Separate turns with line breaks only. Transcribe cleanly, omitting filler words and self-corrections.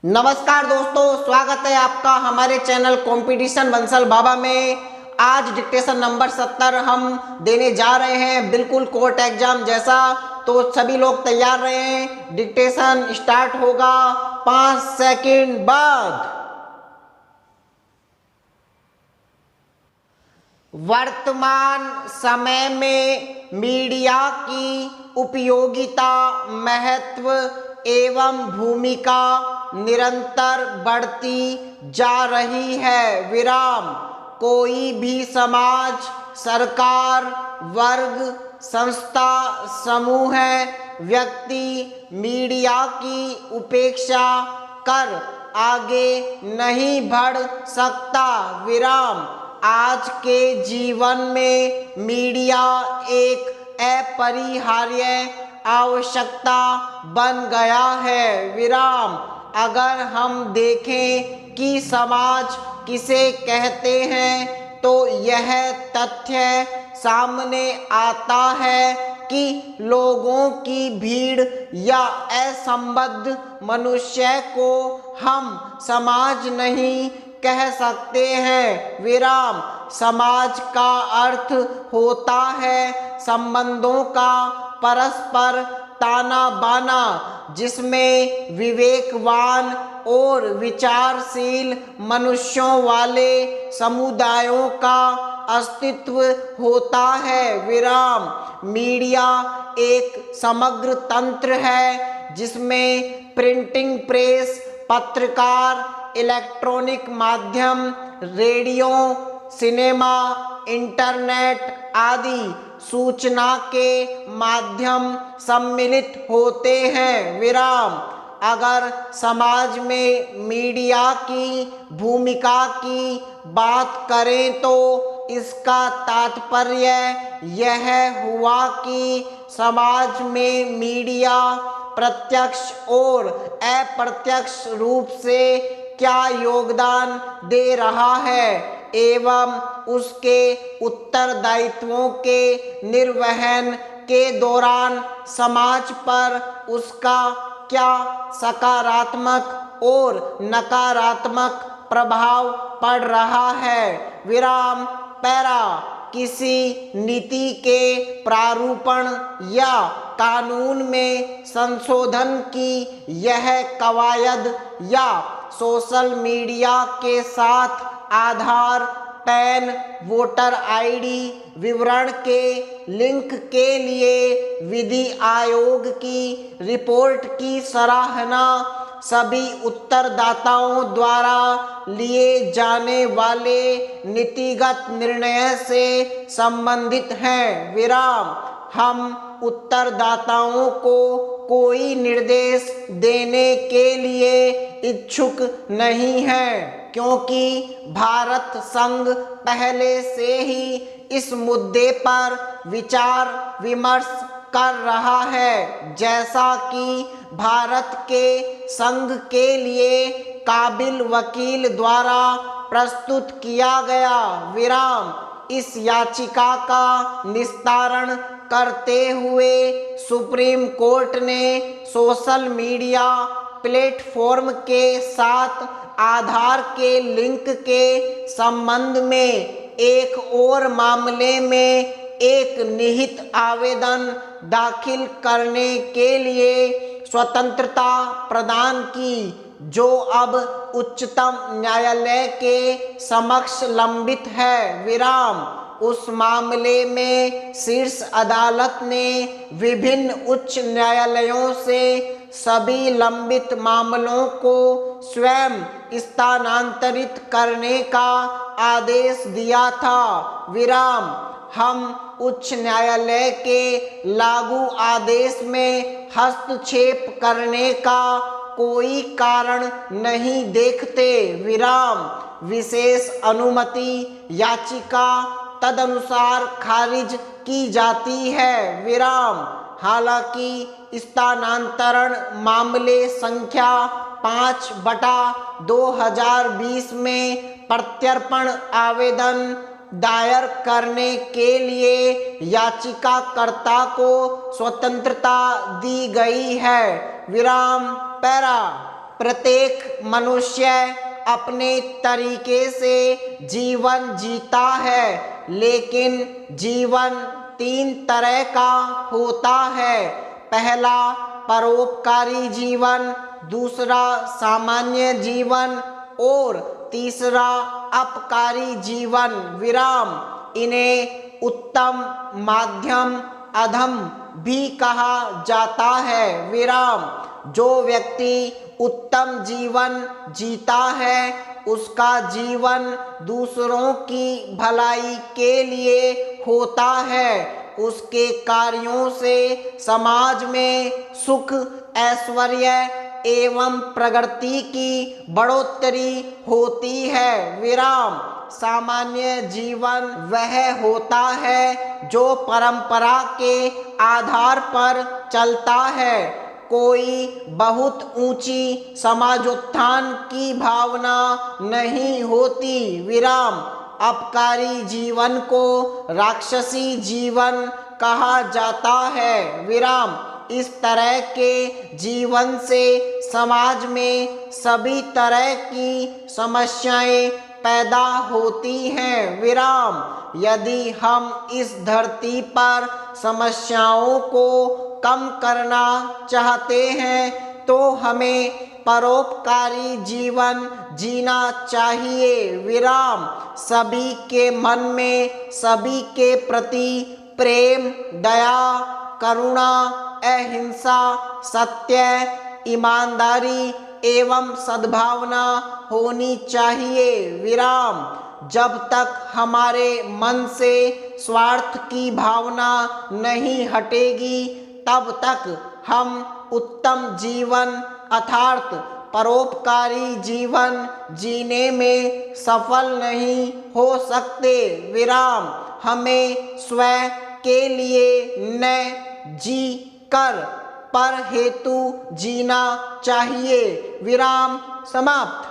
नमस्कार दोस्तों, स्वागत है आपका हमारे चैनल कंपटीशन बंसल बाबा में। आज डिक्टेशन नंबर 70 हम देने जा रहे हैं, बिल्कुल कोर्ट एग्जाम जैसा। तो सभी लोग तैयार रहें, डिक्टेशन स्टार्ट होगा 5 सेकंड बाद। वर्तमान समय में मीडिया की उपयोगिता, महत्व एवं भूमिका निरंतर बढ़ती जा रही है। विराम। कोई भी समाज, सरकार, वर्ग, संस्था, समूह, व्यक्ति मीडिया की उपेक्षा कर आगे नहीं बढ़ सकता। विराम। आज के जीवन में मीडिया एक अपरिहार्य आवश्यकता बन गया है। विराम। अगर हम देखें कि समाज किसे कहते हैं तो यह तथ्य सामने आता है कि लोगों की भीड़ या असंबद्ध मनुष्य को हम समाज नहीं कह सकते हैं। विराम। समाज का अर्थ होता है संबंधों का परस्पर ताना बाना, जिसमें विवेकवान और विचारशील मनुष्यों वाले समुदायों का अस्तित्व होता है। विराम। मीडिया एक समग्र तंत्र है जिसमें प्रिंटिंग प्रेस, पत्रकार, इलेक्ट्रॉनिक माध्यम, रेडियो, सिनेमा, इंटरनेट आदि सूचना के माध्यम सम्मिलित होते हैं। विराम। अगर समाज में मीडिया की भूमिका की बात करें तो इसका तात्पर्य यह हुआ कि समाज में मीडिया प्रत्यक्ष और अप्रत्यक्ष रूप से क्या योगदान दे रहा है एवं उसके उत्तरदायित्वों के निर्वहन के दौरान समाज पर उसका क्या सकारात्मक और नकारात्मक प्रभाव पड़ रहा है। विराम। पैरा। किसी नीति के प्रारूपण या कानून में संशोधन की यह कवायद या सोशल मीडिया के साथ आधार, पैन, वोटर आईडी विवरण के लिंक के लिए विधि आयोग की रिपोर्ट की सराहना सभी उत्तरदाताओं द्वारा लिए जाने वाले नीतिगत निर्णय से संबंधित हैं। विराम। हम उत्तरदाताओं को कोई निर्देश देने के लिए इच्छुक नहीं हैं, क्योंकि भारत संघ पहले से ही इस मुद्दे पर विचार विमर्श कर रहा है, जैसा कि भारत के संघ के लिए काबिल वकील द्वारा प्रस्तुत किया गया। विराम। इस याचिका का निस्तारण करते हुए सुप्रीम कोर्ट ने सोशल मीडिया प्लेटफॉर्म के साथ आधार के लिंक के संबंध में एक और मामले में एक निहित आवेदन दाखिल करने के लिए स्वतंत्रता प्रदान की, जो अब उच्चतम न्यायालय के समक्ष लंबित है। विराम। उस मामले में शीर्ष अदालत ने विभिन्न उच्च न्यायालयों से सभी लंबित मामलों को स्वयं स्थानांतरित करने का आदेश दिया था। विराम। हम उच्च न्यायालय के लागू आदेश में हस्तक्षेप करने का कोई कारण नहीं देखते। विराम। विशेष अनुमति याचिका तदनुसार खारिज की जाती है। विराम। हालांकि स्थानांतरण मामले संख्या 5/2020 में प्रत्यर्पण आवेदन दायर करने के लिए याचिकाकर्ता को स्वतंत्रता दी गई है। विराम। पैरा। प्रत्येक मनुष्य अपने तरीके से जीवन जीता है, लेकिन जीवन 3 तरह का होता है। पहला परोपकारी जीवन, दूसरा सामान्य जीवन और तीसरा अपकारी जीवन विराम। इन्हें उत्तम, माध्यम, अधम भी कहा जाता है विराम। जो व्यक्ति उत्तम जीवन जीता है, उसका जीवन दूसरों की भलाई के लिए होता है। उसके कार्यों से समाज में सुख, ऐश्वर्य एवं प्रगति की बढ़ोतरी होती है विराम। सामान्य जीवन वह होता है जो परंपरा के आधार पर चलता है। कोई बहुत ऊंची समाजोत्थान की भावना नहीं होती विराम। अपकारी जीवन को राक्षसी जीवन कहा जाता है विराम। इस तरह के जीवन से समाज में सभी तरह की समस्याएं पैदा होती हैं विराम। यदि हम इस धरती पर समस्याओं को कम करना चाहते हैं तो हमें परोपकारी जीवन जीना चाहिए विराम। सभी के मन में सभी के प्रति प्रेम, दया, करुणा, अहिंसा, सत्य, ईमानदारी एवं सद्भावना होनी चाहिए विराम। जब तक हमारे मन से स्वार्थ की भावना नहीं हटेगी, तब तक हम उत्तम जीवन अर्थात परोपकारी जीवन जीने में सफल नहीं हो सकते विराम। हमें स्वयं के लिए न जी कर पर हेतु जीना चाहिए विराम। समाप्त।